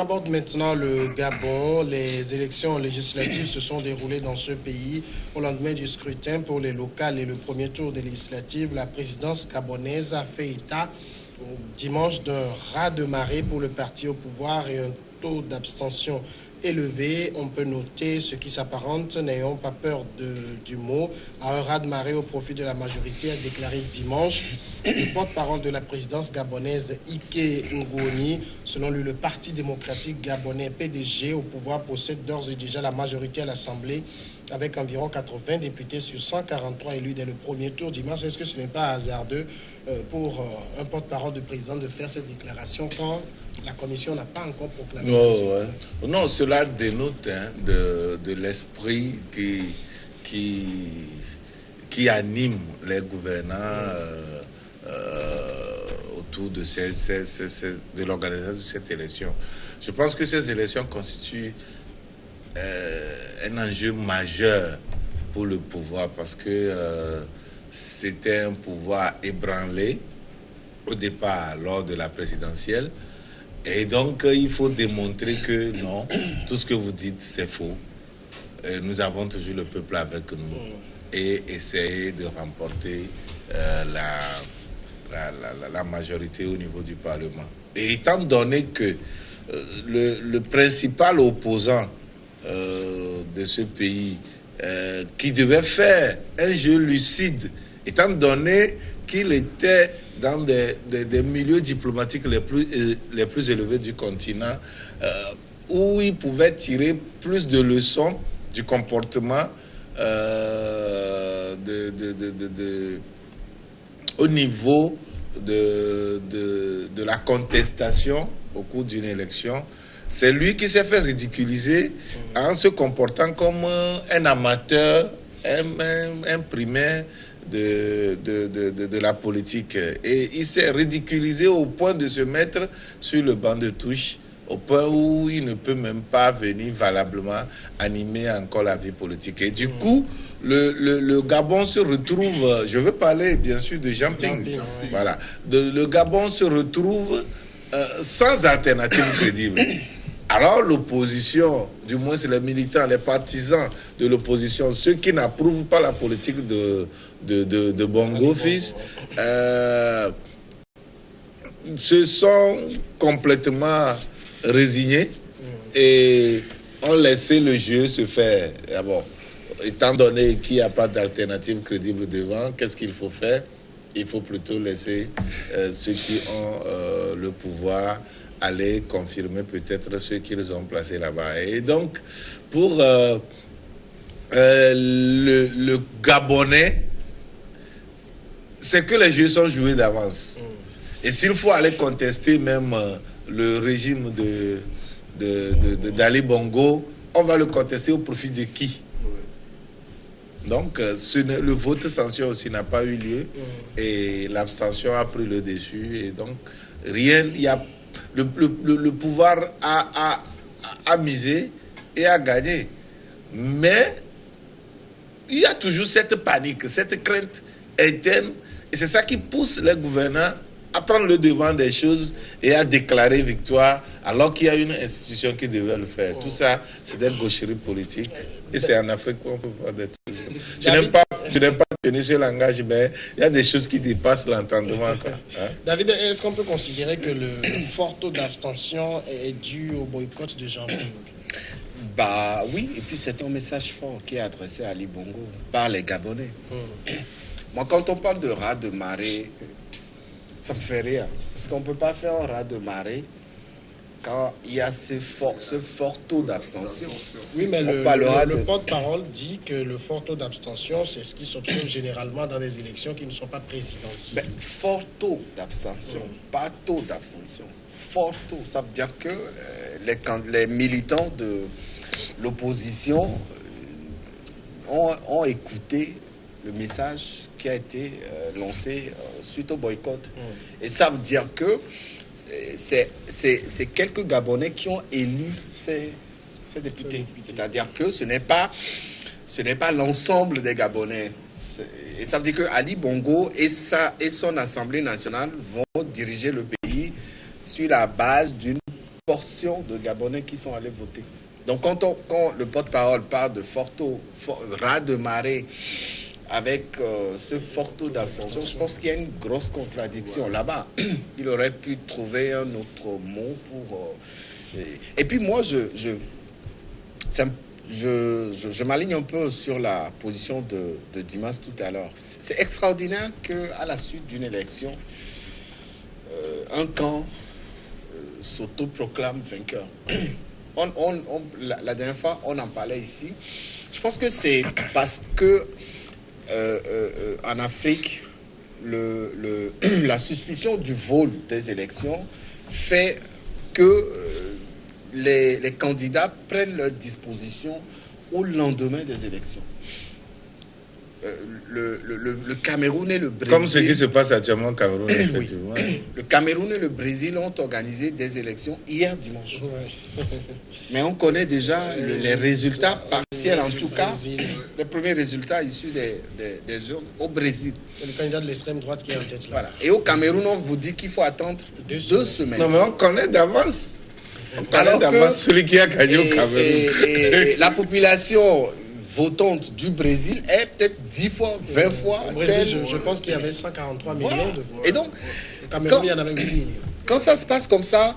aborde maintenant le Gabon. Les élections législatives se sont déroulées dans ce pays au lendemain du scrutin pour les locales et le premier tour des législatives. La présidence gabonaise a fait état dimanche d'un raz-de-marée pour le parti au pouvoir et un taux d'abstention élevé. On peut noter ce qui s'apparente, n'ayons pas peur du mot, à un raz-de-marée au profit de la majorité, a déclaré dimanche le porte-parole de la présidence gabonaise Ike Ngoni. Selon lui, le Parti démocratique gabonais PDG au pouvoir possède d'ores et déjà la majorité à l'Assemblée avec environ 80 députés sur 143 élus dès le premier tour dimanche. Est-ce que ce n'est pas hasardeux pour un porte-parole de président de faire cette déclaration quand la commission n'a pas encore proclamé? Non, cela dénote de l'esprit qui anime les gouvernants autour de l'organisation de cette élection. Je pense que ces élections constituent un enjeu majeur pour le pouvoir parce que c'était un pouvoir ébranlé au départ lors de la présidentielle. Et donc, il faut démontrer que non, tout ce que vous dites, c'est faux. Nous avons toujours le peuple avec nous et essayer de remporter la majorité au niveau du Parlement. Et étant donné que le principal opposant de ce pays qui devait faire un jeu lucide, étant donné qu'il était dans des milieux diplomatiques les plus élevés du continent, où il pouvait tirer plus de leçons du comportement au niveau de la contestation au cours d'une élection. C'est lui qui s'est fait ridiculiser en se comportant comme un amateur, un primaire de la politique. Et il s'est ridiculisé au point de se mettre sur le banc de touche, au point où il ne peut même pas venir valablement animer encore la vie politique. Et du coup, le Gabon se retrouve, je veux parler bien sûr de Jean Ping, voilà, le Gabon se retrouve sans alternative crédible. Alors l'opposition, du moins c'est les militants, les partisans de l'opposition, ceux qui n'approuvent pas la politique de Bongo Fils, se sont complètement résignés et ont laissé le jeu se faire. Bon, étant donné qu'il n'y a pas d'alternative crédible devant, qu'est-ce qu'il faut faire? Il faut plutôt laisser ceux qui ont le pouvoir aller confirmer peut-être ceux qu'ils ont placés là-bas. Et donc, pour le Gabonais, c'est que les jeux sont joués d'avance. Et s'il faut aller contester même le régime d'Ali Bongo, on va le contester au profit de qui? Donc, le vote censure aussi n'a pas eu lieu et l'abstention a pris le dessus. Et donc, rien, il y a le pouvoir a misé et a gagné. Mais il y a toujours cette panique, cette crainte interne. Et c'est ça qui pousse les gouvernants à prendre le devant des choses et à déclarer victoire alors qu'il y a une institution qui devait le faire. Tout ça, c'est des gaucheries politiques. Et c'est en Afrique qu'on peut voir des trucs. Tu n'aimes pas tenir ce langage, mais il y a des choses qui dépassent l'entendement. David, est-ce qu'on peut considérer que le fort taux d'abstention est dû au boycott de Jean Ping? Bah oui, et puis c'est un message fort qui est adressé à Ali Bongo par les Gabonais. Moi, quand on parle de raz de marée, ça me fait rire. Parce qu'on ne peut pas faire un raz de marée quand il y a ce fort taux d'abstention. Oui, mais le porte-parole dit que le fort taux d'abstention, c'est ce qui s'observe généralement dans les élections qui ne sont pas présidentielles. Fort taux d'abstention, pas taux d'abstention. Fort taux, ça veut dire que les militants de l'opposition ont écouté le message qui a été lancé suite au boycott. Et ça veut dire que c'est quelques Gabonais qui ont élu ces députés. C'est-à-dire que ce n'est pas l'ensemble des Gabonais. Et ça veut dire que Ali Bongo et son Assemblée nationale vont diriger le pays sur la base d'une portion de Gabonais qui sont allés voter. Donc quand le porte-parole parle de raz de marée avec ce fort taux d'abstention, je pense qu'il y a une grosse contradiction là-bas. Il aurait pu trouver un autre mot pour... Et puis moi, je m'aligne un peu sur la position de Dimas tout à l'heure. C'est extraordinaire qu'à la suite d'une élection, un camp s'autoproclame vainqueur. La dernière fois, on en parlait ici. Je pense que c'est parce que en Afrique, la suspicion du vol des élections fait que les candidats prennent leurs dispositions au lendemain des élections. Le Cameroun et le Brésil... Comme ce qui se passe actuellement au Cameroun, effectivement. Oui. Le Cameroun et le Brésil ont organisé des élections hier dimanche. Ouais. Mais on connaît déjà les résultats partiels, en tout cas, les premiers résultats issus des urnes au Brésil. C'est le candidat de l'extrême droite qui est en tête là. Voilà. Et au Cameroun, on vous dit qu'il faut attendre 2 semaines. Non, mais on connaît d'avance. Alors que celui qui a gagné au Cameroun. Et la population votante du Brésil est peut-être 10 fois, 20 fois. Au Brésil, je pense qu'il y avait 143 millions de voix. Et donc, au Cameroun, il y en avait 8 millions. Quand ça se passe comme ça,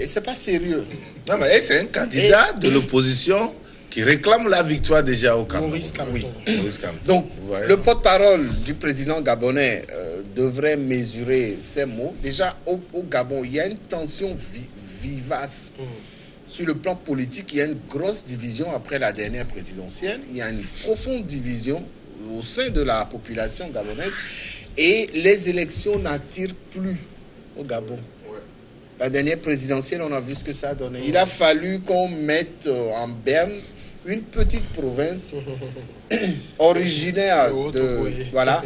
c'est pas sérieux. Non, mais c'est un candidat de l'opposition qui réclame la victoire déjà au Cameroun. Maurice Kamto. Oui. Donc, le porte-parole du président gabonais devrait mesurer ses mots. Déjà, au Gabon, il y a une tension vivace. Sur le plan politique, il y a une grosse division après la dernière présidentielle. Il y a une profonde division au sein de la population gabonaise. Et les élections n'attirent plus au Gabon. La dernière présidentielle, on a vu ce que ça a donné. Il a fallu qu'on mette en berne une petite province originaire de... Voilà.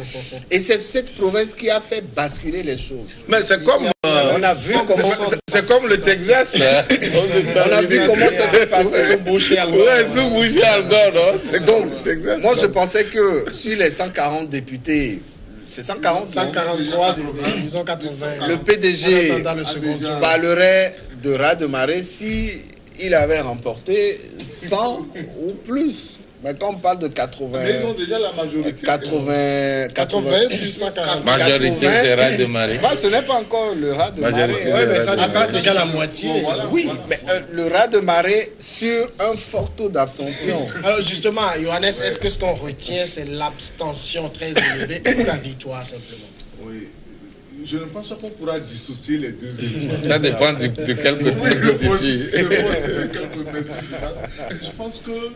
Et c'est cette province qui a fait basculer les choses. Mais c'est comme... on a vu comment... C'est comme le Texas. On a vu comment ça s'est passé. Sous Bush et Al Gore. Ouais, sous Bush et Al Gore, non? C'est donc, comme le Texas. moi, je pensais que sur les 140 députés... C'est 143, disons 80. Le PDG le second tour. parlerait de raz de marée si il avait remporté 100 ou plus. Mais quand on parle de 80... Mais ils ont déjà la majorité. 80 sur 140. Majorité, c'est raz de marée. Ce n'est pas encore le raz de marée. Oui, mais ça dépasse déjà la moitié. Oui, mais le raz de marée sur un fort taux d'abstention. Alors justement, Johannes, est-ce que ce qu'on retient, c'est l'abstention très élevée ou la victoire simplement? Oui. Je ne pense pas qu'on pourra dissocier les deux éléments. Ça dépend de quel côté se situe. Je pense que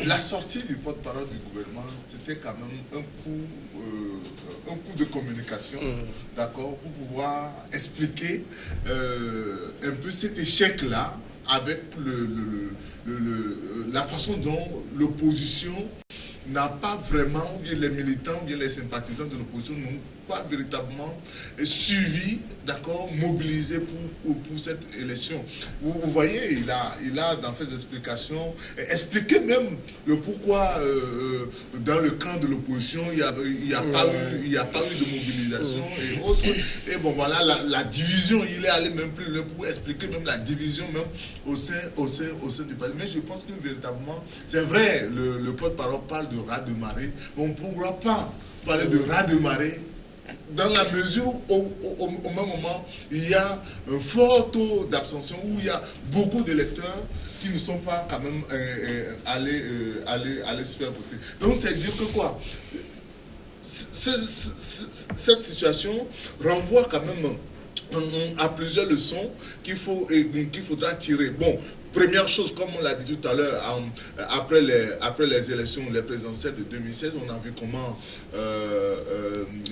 la sortie du porte-parole du gouvernement, c'était quand même un coup de communication, d'accord, pour pouvoir expliquer un peu cet échec-là avec la façon dont l'opposition n'a pas vraiment, ou bien les militants, ou bien les sympathisants de l'opposition n'ont pas véritablement suivi, d'accord, mobilisé pour cette élection. Vous voyez, il a dans ses explications expliqué même le pourquoi dans le camp de l'opposition il n'y a pas eu de mobilisation et autres. Et bon voilà, la division, il est allé même plus loin pour expliquer même la division même au sein du parti. Mais je pense que véritablement, c'est vrai, le porte-parole parle de raz de marée, mais on ne pourra pas parler de raz de marée dans la mesure où au même moment, il y a un fort taux d'abstention, où il y a beaucoup d'électeurs qui ne sont pas quand même allés se faire voter. Donc c'est dire que quoi, cette situation renvoie quand même à plusieurs leçons qu'il faudra tirer. Bon, première chose, comme on l'a dit tout à l'heure, après les élections, les présidentielles de 2016, on a vu comment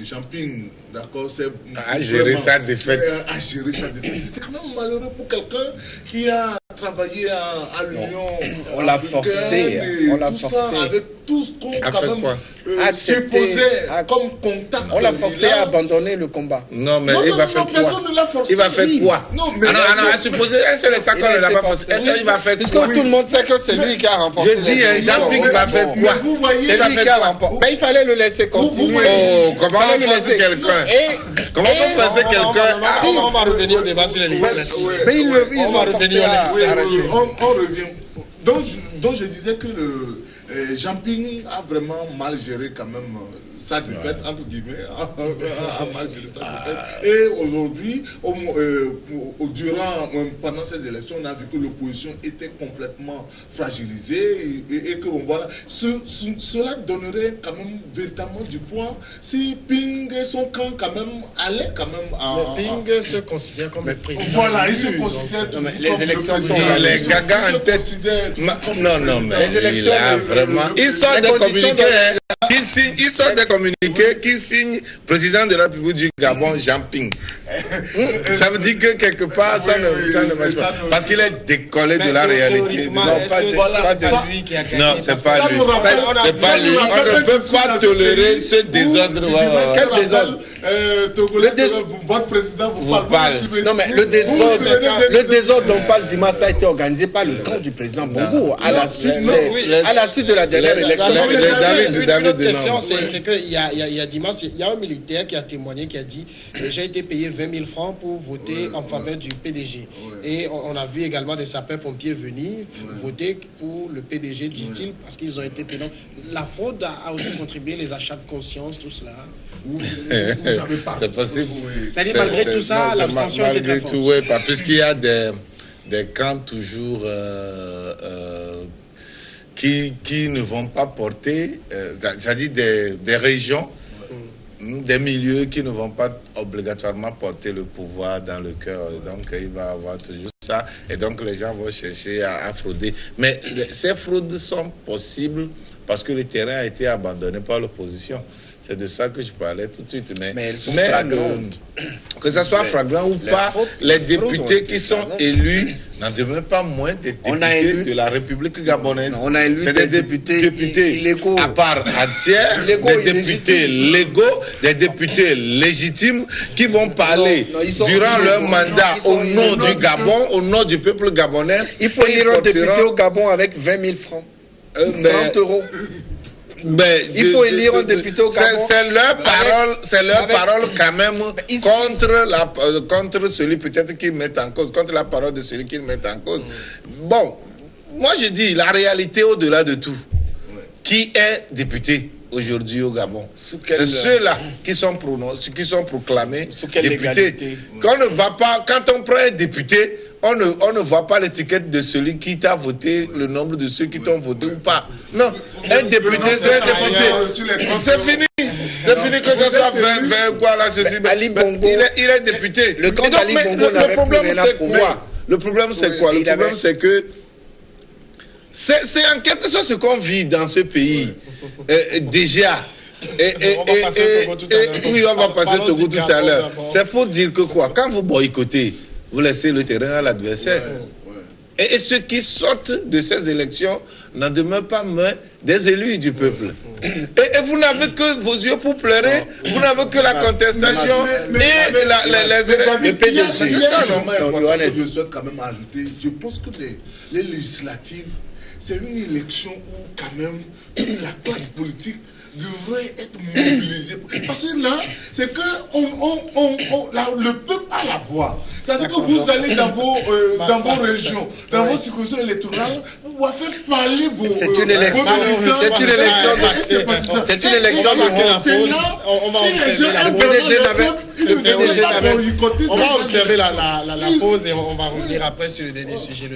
Jean Ping, d'accord, a géré sa défaite. C'est quand même malheureux pour quelqu'un qui a travaillé à l'Union. On l'a forcé. Avec tout ce qu'on quand même supposait comme contact. On l'a forcé à abandonner le combat. Non, mais il va faire quoi? Personne ne l'a forcé. Il va faire quoi? Non, mais à supposer, est-ce que les sacs ne l'a pas forcé? Il va faire puisque quoi? tout le monde sait que c'est lui qui a remporté. Je dis, Jean-Ping va faire quoi? Vous voyez, c'est lui qui a remporté. Mais il fallait le laisser continuer. Oh, comment on force quelqu'un? Et Comment vous pensez quelqu'un... On va revenir au débat sur les législatives. Mais on va revenir aux législatives. On revient. Donc je disais que le Jean-Ping a vraiment mal géré quand même sa défaite, entre guillemets, a mal géré sa défaite. Et aujourd'hui, pendant ces élections, on a vu que l'opposition était complètement fragilisée et que voilà, cela donnerait quand même véritablement du poids si Ping et son camp quand même allaient quand même à... Ping se considère comme le président. Voilà, il se considère Non, mais les élections sont les gagas en tête. Non, mais les élections, vraiment. Ils sortent des communiqués. Ils sortent des communiqués qui signent président de la République du Gabon, Jean-Ping. Ça veut dire que quelque part, ça ne marche pas. Parce qu'il est décollé de la réalité. Non, pas lui qui a gagné. Non, c'est pas lui. C'est pas lui. On ne peut pas tolérer ce désordre. Quel désordre? Votre président vous parle. Non, mais le désordre dont parle Dimas a été organisé par le camp du président Bongo à la suite de la dernière élection. Une autre question, c'est qu'il y a Dimas, il y a un militaire qui a témoigné, qui a dit j'ai été payé 20 000 francs pour voter en faveur du PDG. Et on a vu également des sapeurs-pompiers venir voter pour le PDG, disent-ils, parce qu'ils ont été payés. Donc, la fraude a aussi contribué, les achats de conscience, tout cela. Vous savez pas. C'est possible. C'est-à-dire, malgré tout ça, l'abstention était très forte. Oui, puisqu'il y a des camps toujours qui ne vont pas porter, c'est-à-dire des régions, des milieux qui ne vont pas obligatoirement porter le pouvoir dans le cœur. Donc, il va y avoir toujours ça. Et donc, les gens vont chercher à frauder. Mais ces fraudes sont possibles parce que le terrain a été abandonné par l'opposition. C'est de ça que je parlais tout de suite. Mais elles sont flagrantes. Que ce soit flagrant ou pas, les députés qui sont élus n'en demeurent pas moins des députés de la République gabonaise. On a élu des députés illégaux à part entière, des députés légaux, des députés légitimes qui vont parler durant leur mandat au nom du Gabon, au nom du peuple gabonais. Il faut élire un député au Gabon avec 20 000 francs. 30 euros. Il faut élire un député au Gabon. C'est leur parole quand même contre celui peut-être qu'ils mettent en cause, contre la parole de celui qu'ils mettent en cause. Bon, moi je dis la réalité au-delà de tout. Qui est député aujourd'hui au Gabon? C'est ceux-là qui sont proclamés députés. Quand on prend un député, on ne voit pas l'étiquette de celui qui t'a voté, le nombre de ceux qui t'ont voté ou pas. Non, un député, c'est un député. C'est fini. C'est fini que ce soit 20 quoi là, ceci. Ali Bongo. Il est député. Le camp d'Ali Bongo n'avait plus rien à prouvoir. Le problème, c'est quoi? Le problème, c'est que c'est en quelque sorte ce qu'on vit dans ce pays. Déjà. Oui, on va passer Togo tout à l'heure. C'est pour dire que quoi? Quand vous boycottez, vous laissez le terrain à l'adversaire. Et ceux qui sortent de ces élections n'en demeurent pas moins des élus du peuple. Et vous n'avez que vos yeux pour pleurer, vous n'avez que la contestation les PDG. C'est ça, non? Je souhaite quand même ajouter, je pense que les législatives, c'est une élection où quand même la classe politique devrait être mobilisé. Parce que là, c'est que le peuple a la voix. C'est-à-dire que vous allez dans vos régions, dans vos circonscriptions électorales, vous allez faire parler vos... C'est une élection. C'est une élection. On va observer la pause et on va revenir après sur le dernier sujet.